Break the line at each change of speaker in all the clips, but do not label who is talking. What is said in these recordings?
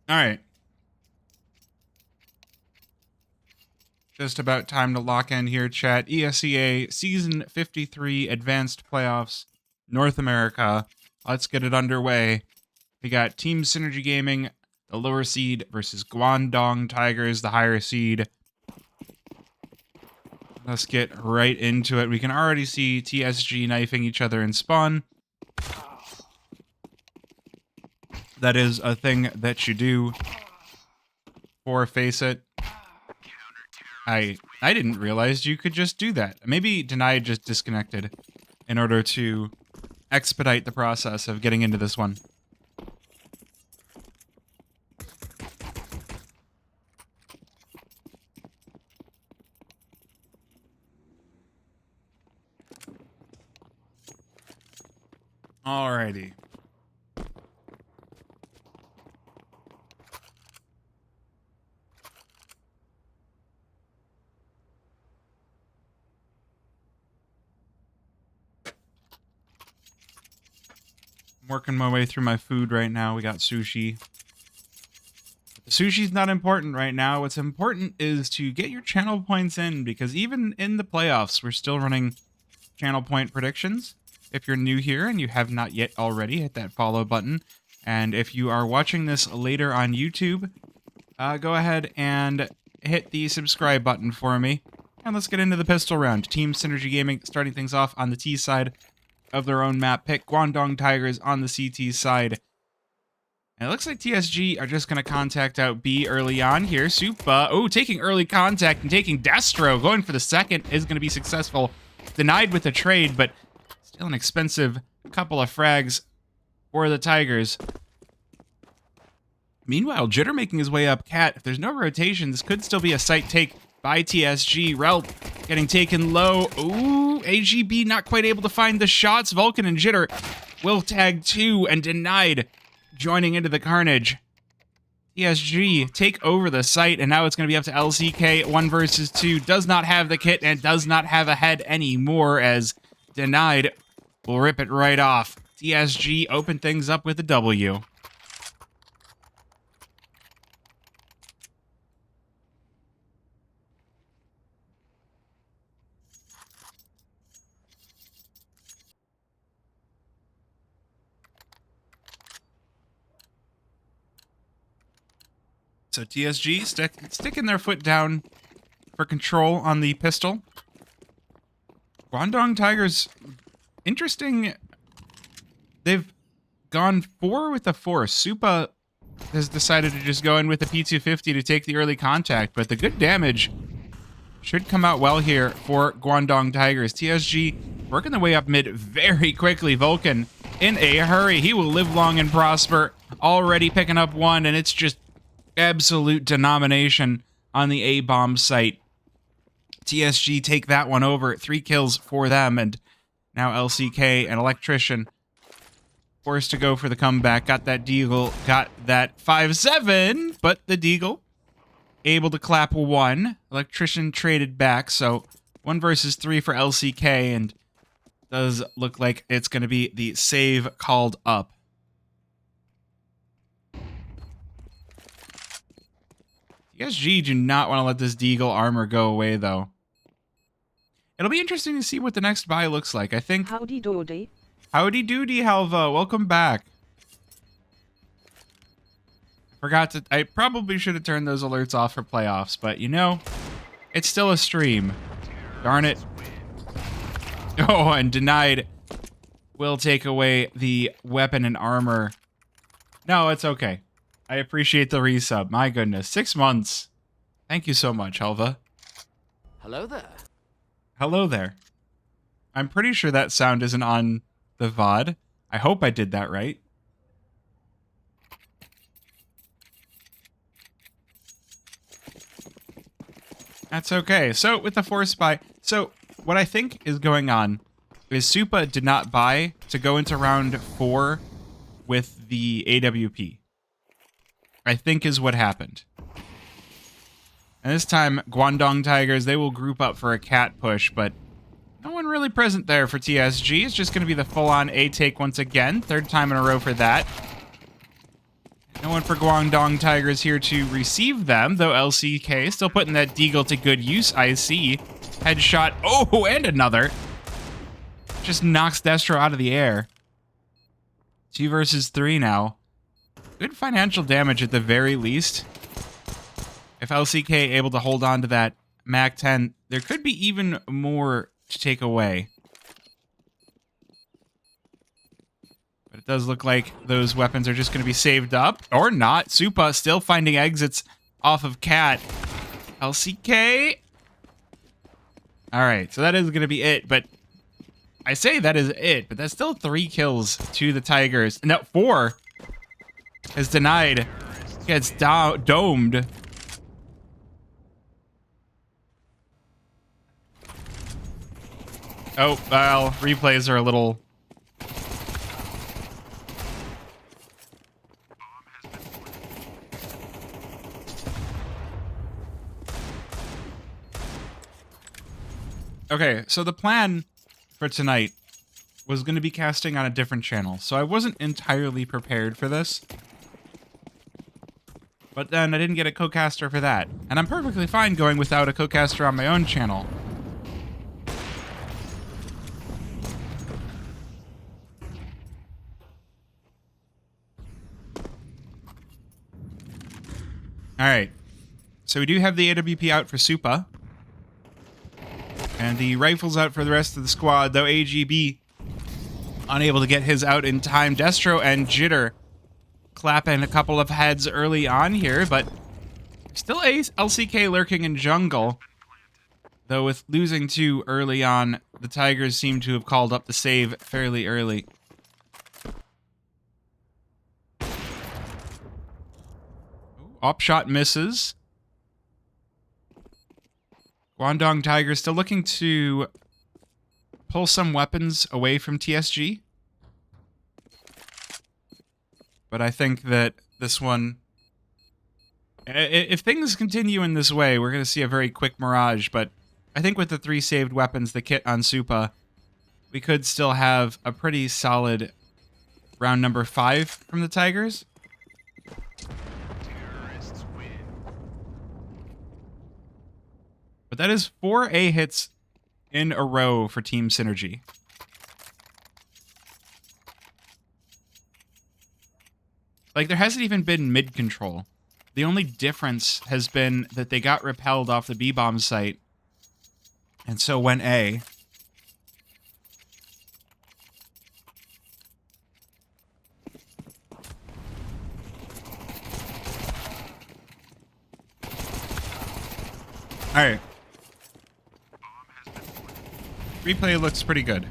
All right. Just about time to lock in here, chat. ESEA Season 53 Advanced Playoffs, North America. Let's get it underway. We got Team Synergy Gaming, the lower seed, versus GuangdongTigers, the higher seed. Let's get right into it. We can already see TSG knifing each other in spawn. That is a thing that you do. For Face It. I didn't realize you could just do that. Maybe Denied just disconnected in order to expedite the process of getting into this one. Alrighty. Working my way through my food right now. We got sushi. The sushi's not important right now. What's important is to get your channel points in, because even in the playoffs, we're still running channel point predictions. If you're new here and you have not yet already, hit that follow button. And if you are watching this later on YouTube, go ahead and hit the subscribe button for me. And let's get into the pistol round. Team Synergy Gaming starting things off on the T side of their own map pick. GuangdongTigers on the CT side. And it looks like TSG are just going to contact out B early on here. Supa, taking early contact and taking Destro. Going for the second is going to be successful. Denied with the trade, but still an expensive couple of frags for the Tigers. Meanwhile, Jitter making his way up Cat. If there's no rotation, this could still be a site take by TSG. Relp getting taken low. Ooh, AGB not quite able to find the shots. Vulcan and Jitter will tag two, and Denied joining into the carnage. TSG take over the site, and now it's going to be up to LCK. 1 versus 2. Does not have the kit and does not have a head anymore, as Denied will rip it right off. TSG open things up with a W. So TSG sticking their foot down for control on the pistol. GuangdongTigers, interesting. They've gone 4 with a force. Supa has decided to just go in with the P250 to take the early contact, but the good damage should come out well here for GuangdongTigers. TSG working their way up mid very quickly. Vulcan in a hurry. He will live long and prosper. Already picking up 1, and it's just absolute denomination on the A-bomb site. TSG take that one over. 3 kills for them, and now LCK and Electrician forced to go for the comeback. Got that Deagle, got that 5-7, but the Deagle able to clap 1. Electrician traded back, so 1 versus 3 for LCK, and does look like it's going to be the save called up. TSG do not want to let this Deagle armor go away, though. It'll be interesting to see what the next buy looks like. I think...
Howdy doody.
Howdy doody, Halva. Welcome back. Forgot to... I probably should have turned those alerts off for playoffs, but, you know, it's still a stream. Darn it. Oh, and Denied will take away the weapon and armor. No, it's okay. I appreciate the resub. My goodness. 6 months. Thank you so much, Helva.
Hello there.
Hello there. I'm pretty sure that sound isn't on the VOD. I hope I did that right. That's okay. So, with the force buy... So, what I think is going on is Supa did not buy to go into round 4 with the AWP. I think is what happened. And this time, GuangdongTigers, they will group up for a cat push, but no one really present there for TSG. It's just going to be the full-on A take once again. 3rd time in a row for that. No one for GuangdongTigers here to receive them, though LCK still putting that deagle to good use, I see. Headshot. Oh, and another. Just knocks Destro out of the air. 2 versus 3 now. Good financial damage at the very least. If LCK able to hold on to that Mac 10, there could be even more to take away. But it does look like those weapons are just going to be saved up. Or not. Supa still finding exits off of Cat. LCK. Alright, so that is going to be it. But I say that is it, but that's still 3 kills to the Tigers. No, 4 is denied. Gets domed. Oh, well, replays are a little... Okay, so the plan for tonight was going to be casting on a different channel, so I wasn't entirely prepared for this. But then I didn't get a co-caster for that, and I'm perfectly fine going without a co-caster on my own channel. Alright, so we do have the AWP out for Supa. And the rifle's out for the rest of the squad, though AGB unable to get his out in time. Destro and Jitter clapping a couple of heads early on here, but still LCK lurking in jungle. Though with losing 2 early on, the Tigers seem to have called up the save fairly early. Op shot misses. GuangdongTigers still looking to pull some weapons away from TSG. But I think that this one... If things continue in this way, we're going to see a very quick Mirage. But I think with the 3 saved weapons, the kit on Supa, we could still have a pretty solid round number 5 from the Tigers. But that is 4 A hits in a row for Team Synergy. Like, there hasn't even been mid-control. The only difference has been that they got repelled off the B-bomb site, and so went A. Alright. Replay looks pretty good.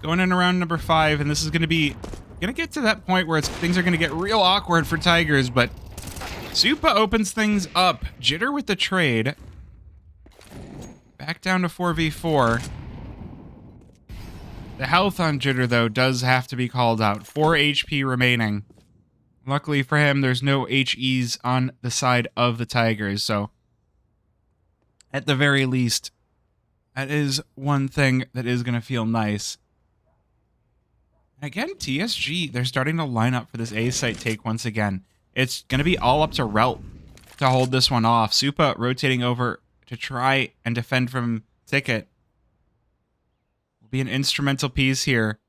Going in around number 5, and this is going to be... Gonna get to that point where things are going to get real awkward for Tigers, but... Supa opens things up. Jitter with the trade. Back down to 4v4. The health on Jitter, though, does have to be called out. 4 HP remaining. Luckily for him, there's no HEs on the side of the Tigers, so... At the very least, that is one thing that is going to feel nice. Again, TSG, they're starting to line up for this A site take once again. It's going to be all up to Relt to hold this one off. Supa rotating over to try and defend from Ticket. Will be an instrumental piece here.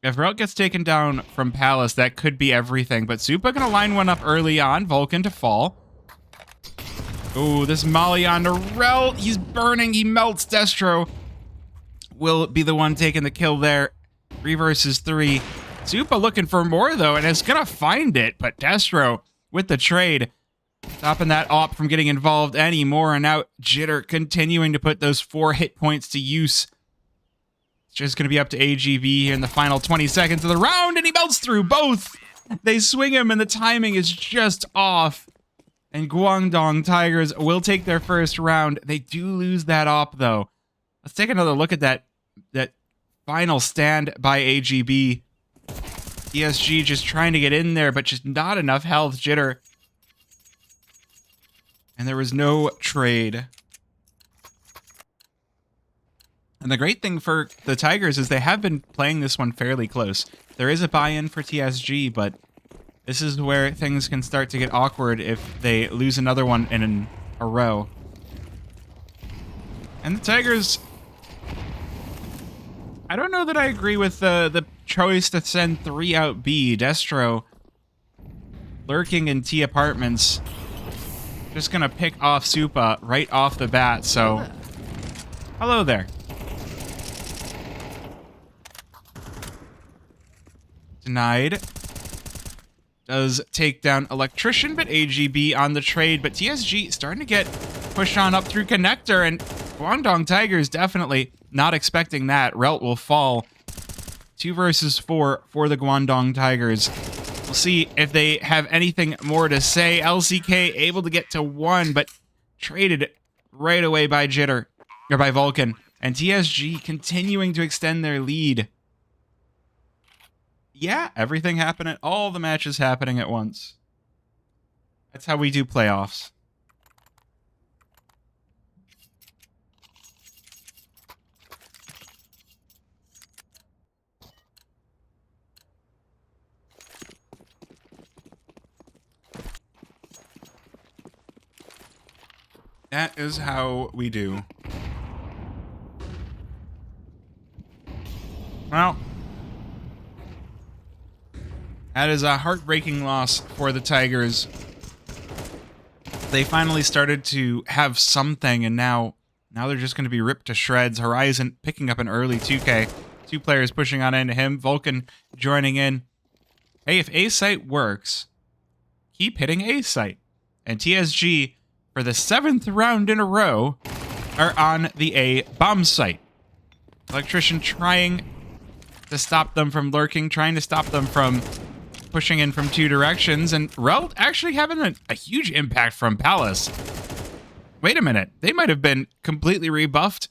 If Relt gets taken down from Palace, that could be everything. But Supa going to line one up early on. Vulcan to fall. Oh, this Molly on to Relt. He's burning. He melts Destro. Will be the one taking the kill there. 3 versus 3. Supa looking for more, though, and is going to find it. But Destro with the trade. Stopping that op from getting involved anymore. And now Jitter continuing to put those 4 hit points to use. It's just going to be up to AGV here in the final 20 seconds of the round. And he melts through both. They swing him, and the timing is just off. And GuangdongTigers will take their first round. They do lose that op, though. Let's take another look at that final stand by AGB. ESG just trying to get in there, but just not enough health. Jitter. And there was no trade. And the great thing for the Tigers is they have been playing this one fairly close. There is a buy-in for TSG, but this is where things can start to get awkward if they lose another one in a row. And the Tigers, I don't know that I agree with the choice to send 3 out B. Destro lurking in T apartments. Just gonna pick off Supa right off the bat, so... Hello there. Denied. Does take down Electrician, but AGB on the trade. But TSG starting to get pushed on up through Connector, and GuangdongTigers definitely not expecting that. Relt will fall. 2 versus 4 for the GuangdongTigers. We'll see if they have anything more to say. LCK able to get to 1, but traded right away by Jitter, or by Vulcan. And TSG continuing to extend their lead. Yeah, everything happening, all the matches happening at once. That's how we do playoffs. That is how we do. Well, that is a heartbreaking loss for the Tigers. They finally started to have something, and now they're just going to be ripped to shreds. Horizon picking up an early 2K. 2 players pushing on into him. Vulcan joining in. Hey, if A site works, keep hitting A site. And TSG, for the 7th round in a row, are on the A bomb site. Electrician trying to stop them from lurking, trying to stop them from pushing in from 2 directions, and Relt actually having a huge impact from Palace. Wait a minute, they might have been completely rebuffed.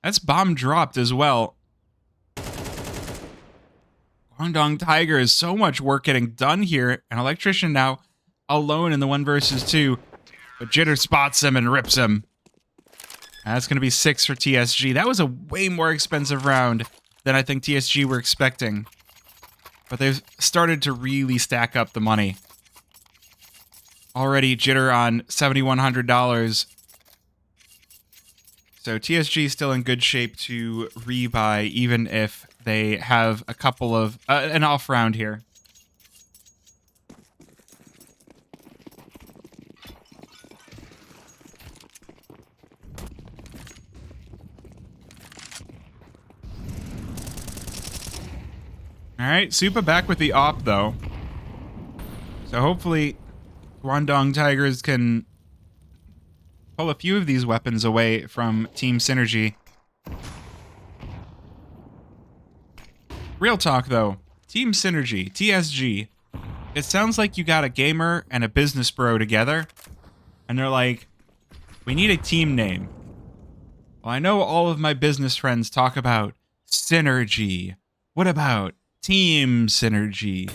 That's bomb dropped as well. GuangdongTigers, so much work getting done here, and Electrician now alone in the 1 versus 2, but Jitter spots him and rips him. And that's going to be 6 for TSG. That was a way more expensive round than I think TSG were expecting. But they've started to really stack up the money. Already Jitter on $7,100. So TSG is still in good shape to rebuy, even if they have a couple of... an off round here. Alright, Supa back with the op, though. So hopefully GuangdongTigers can pull a few of these weapons away from Team Synergy. Real talk, though. Team Synergy, TSG. It sounds like you got a gamer and a business bro together, and they're like, we need a team name. Well, I know all of my business friends talk about Synergy. What about Team Synergy?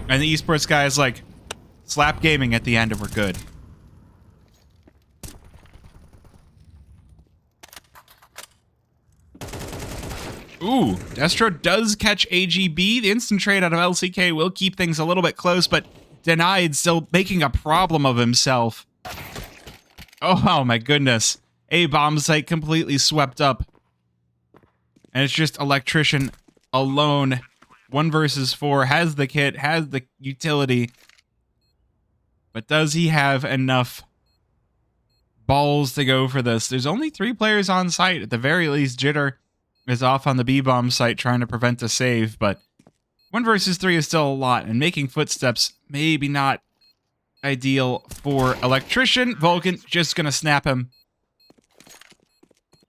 And the esports guy is like, slap gaming at the end and we're good. Ooh, Destro does catch AGB. The instant trade out of LCK will keep things a little bit close, but Denied still making a problem of himself. Oh my goodness. A bomb site completely swept up. And it's just Electrician alone. 1 versus 4, has the kit, has the utility. But does he have enough balls to go for this? There's only 3 players on site. At the very least, Jitter is off on the B-bomb site trying to prevent a save, but 1 versus 3 is still a lot, and making footsteps maybe not ideal for Electrician. Vulcan just gonna snap him.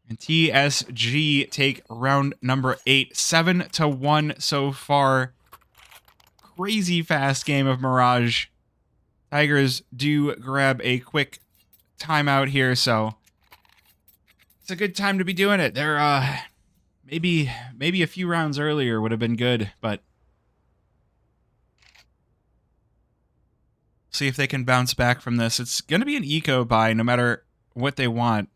And TSG take round number 8, 7-1 so far. Crazy fast game of Mirage. Tigers do grab a quick timeout here, so it's a good time to be doing it. They're maybe a few rounds earlier would have been good, but see if they can bounce back from this. It's going to be an eco buy no matter what they want.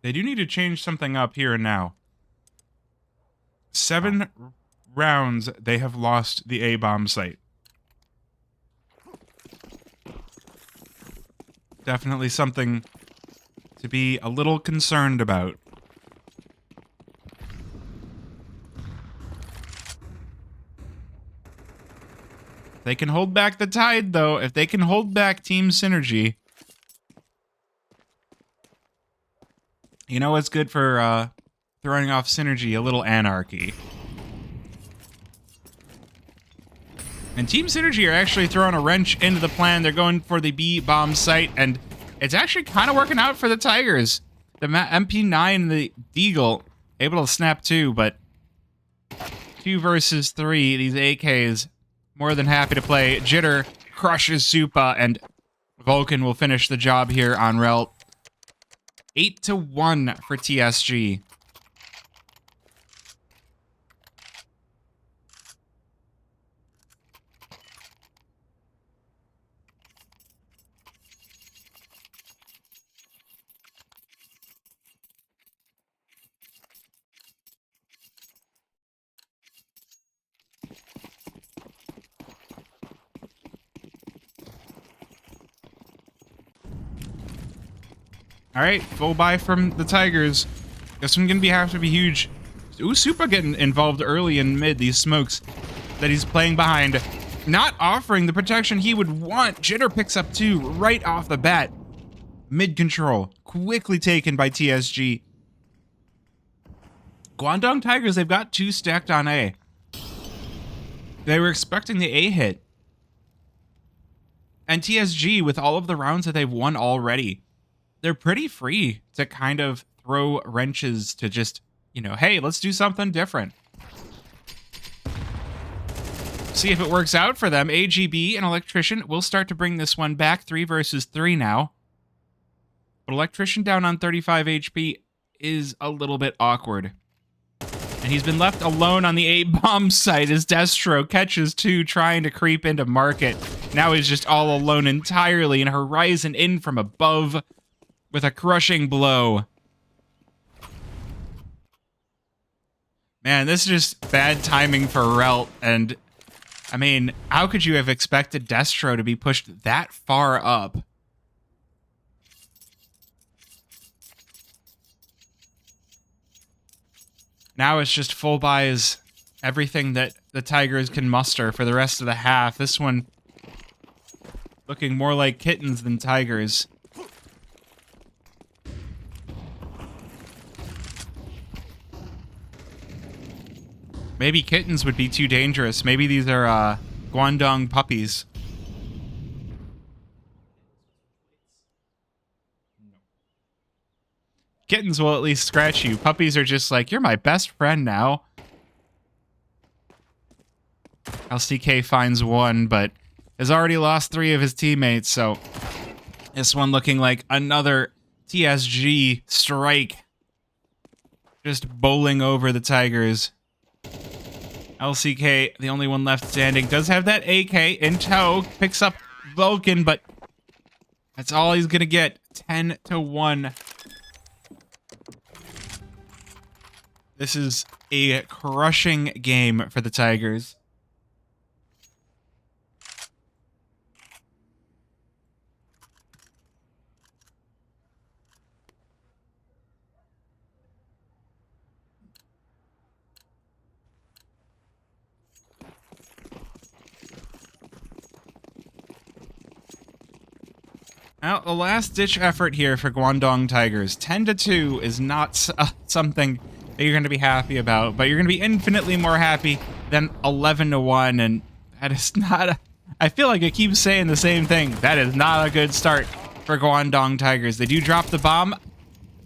They do need to change something up here and now. 7 rounds, they have lost the A-bomb site. Definitely something to be a little concerned about. They can hold back the tide, though. If they can hold back Team Synergy, you know what's good for throwing off Synergy? A little anarchy. And Team Synergy are actually throwing a wrench into the plan. They're going for the B-bomb site, and it's actually kind of working out for the Tigers. The MP9 and the Deagle able to snap 2, but 2 versus 3, these AKs more than happy to play. Jitter crushes Supa, and Vulcan will finish the job here on Relt. 8-1 for TSG. All right, full buy from the Tigers. This one gonna have to be huge. Ooh, Supa getting involved early in mid. These smokes that he's playing behind, not offering the protection he would want. Jitter picks up 2 right off the bat. Mid control quickly taken by TSG. GuangdongTigers, they've got 2 stacked on A. They were expecting the A hit. And TSG, with all of the rounds that they've won already, they're pretty free to kind of throw wrenches to just, you know, hey, let's do something different. See if it works out for them. AGB and Electrician will start to bring this one back. 3 versus 3 now. But Electrician down on 35 HP is a little bit awkward. And he's been left alone on the A-bomb site as Destro catches 2 trying to creep into market. Now he's just all alone entirely, and Horizon in from above with a crushing blow. Man, this is just bad timing for Relt, and I mean, how could you have expected Destro to be pushed that far up? Now it's just full buys, everything that the Tigers can muster for the rest of the half. This one looking more like kittens than tigers. Maybe kittens would be too dangerous. Maybe these are Guangdong puppies. Kittens will at least scratch you. Puppies are just like, you're my best friend now. LCK finds 1, but has already lost 3 of his teammates, so this one looking like another TSG strike. Just bowling over the Tigers. LCK, the only one left standing, does have that AK in tow. Picks up Vulcan, but that's all he's gonna get. 10-1. This is a crushing game for the Tigers. Now, the last-ditch effort here for GuangdongTigers. 10-2 is not something that you're going to be happy about, but you're going to be infinitely more happy than 11-1, and that is not... I feel like I keep saying the same thing. That is not a good start for GuangdongTigers. They do drop the bomb.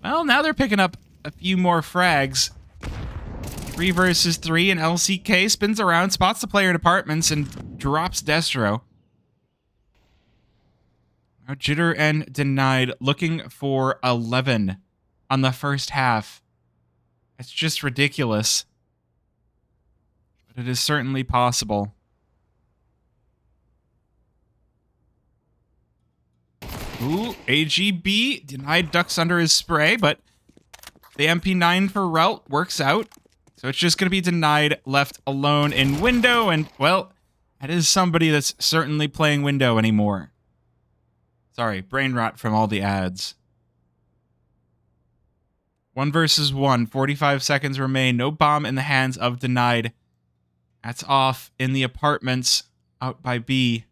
Well, now they're picking up a few more frags. 3 versus 3, and LCK spins around, spots the player in apartments, and drops Destro. Now Jitter and Denied looking for 11 on the first half. It's just ridiculous. But it is certainly possible. Ooh, AGB. Denied ducks under his spray, but The MP9 for Route works out. So it's just going to be denied, left alone in window. And, well, that is somebody that's certainly playing window anymore. Sorry, brain rot from all the ads. 1 versus 1. 45 seconds remain. No bomb in the hands of denied. That's off in the apartments out by B.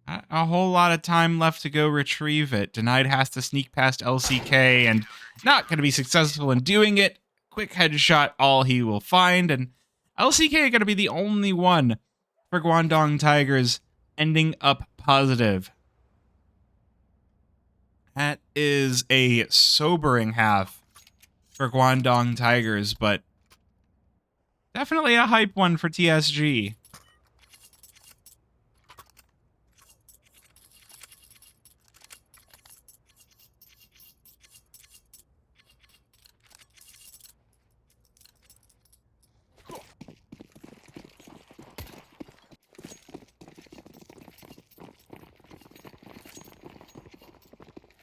Not a whole lot of time left to go retrieve it. Denied has to sneak past LCK and not going to be successful in doing it. Quick headshot, all he will find. And LCK going to be the only one for GuangdongTigers ending up positive. That is a sobering half for GuangdongTigers, but definitely a hype one for TSG.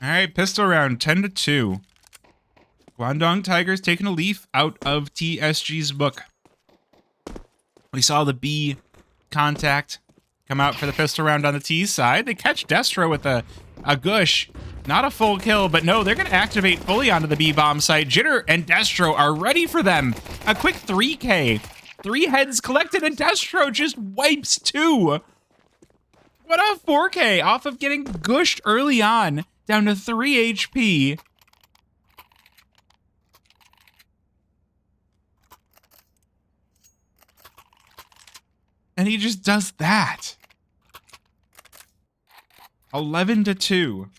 All right, pistol round, 10-2. GuangdongTigers taking a leaf out of TSG's book. We saw the B contact come out for the pistol round on the T side. They catch Destro with a gush. Not a full kill, but no, they're going to activate fully onto the B bomb site. Jitter and Destro are ready for them. A quick 3K. 3 heads collected, and Destro just wipes 2. What a 4K off of getting gushed early on. Down to 3 HP. And he just does that. 11-2.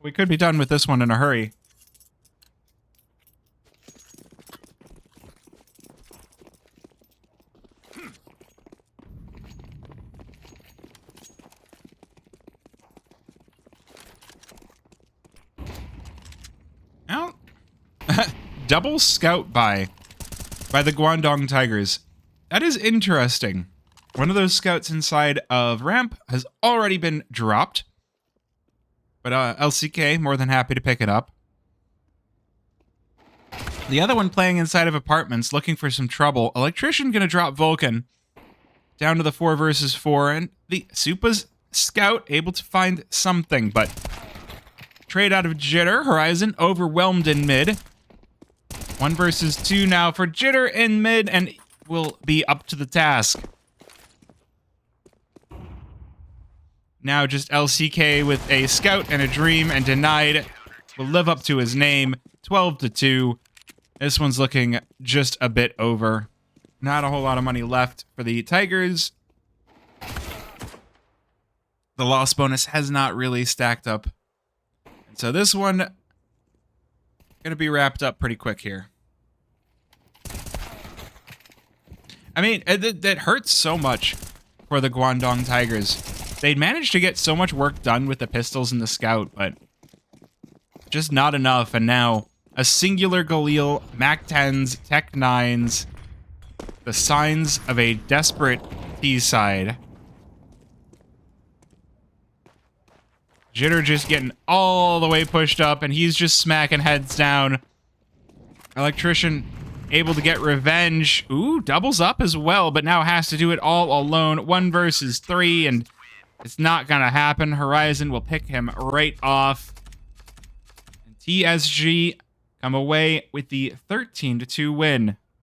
We could be done with this one in a hurry. Well, double scout by the GuangdongTigers. That is interesting. One of those scouts inside of ramp has already been dropped. But LCK, more than happy to pick it up. The other one playing inside of apartments, looking for some trouble. Electrician gonna drop Vulcan down to the 4 versus 4. And the Supa's scout able to find something, but trade out of Jitter. Horizon overwhelmed in mid. 1 versus 2 now for Jitter in mid, and will be up to the task. Now just LCK with a scout and a dream, and denied will live up to his name. 12-2. This one's looking just a bit over. Not a whole lot of money left for the Tigers. The loss bonus has not really stacked up. And so this one gonna be wrapped up pretty quick here. I mean, that hurts so much for the GuangdongTigers. They'd managed to get so much work done with the pistols and the scout, but just not enough. And now a singular Galil, Mac 10s, Tech 9s, the signs of a desperate T-side. Jitter just getting all the way pushed up, and he's just smacking heads down. Electrician able to get revenge. Ooh, doubles up as well, but now has to do it all alone. 1 versus 3, and it's not gonna happen. Horizon will pick him right off. And TSG come away with the 13-2 win.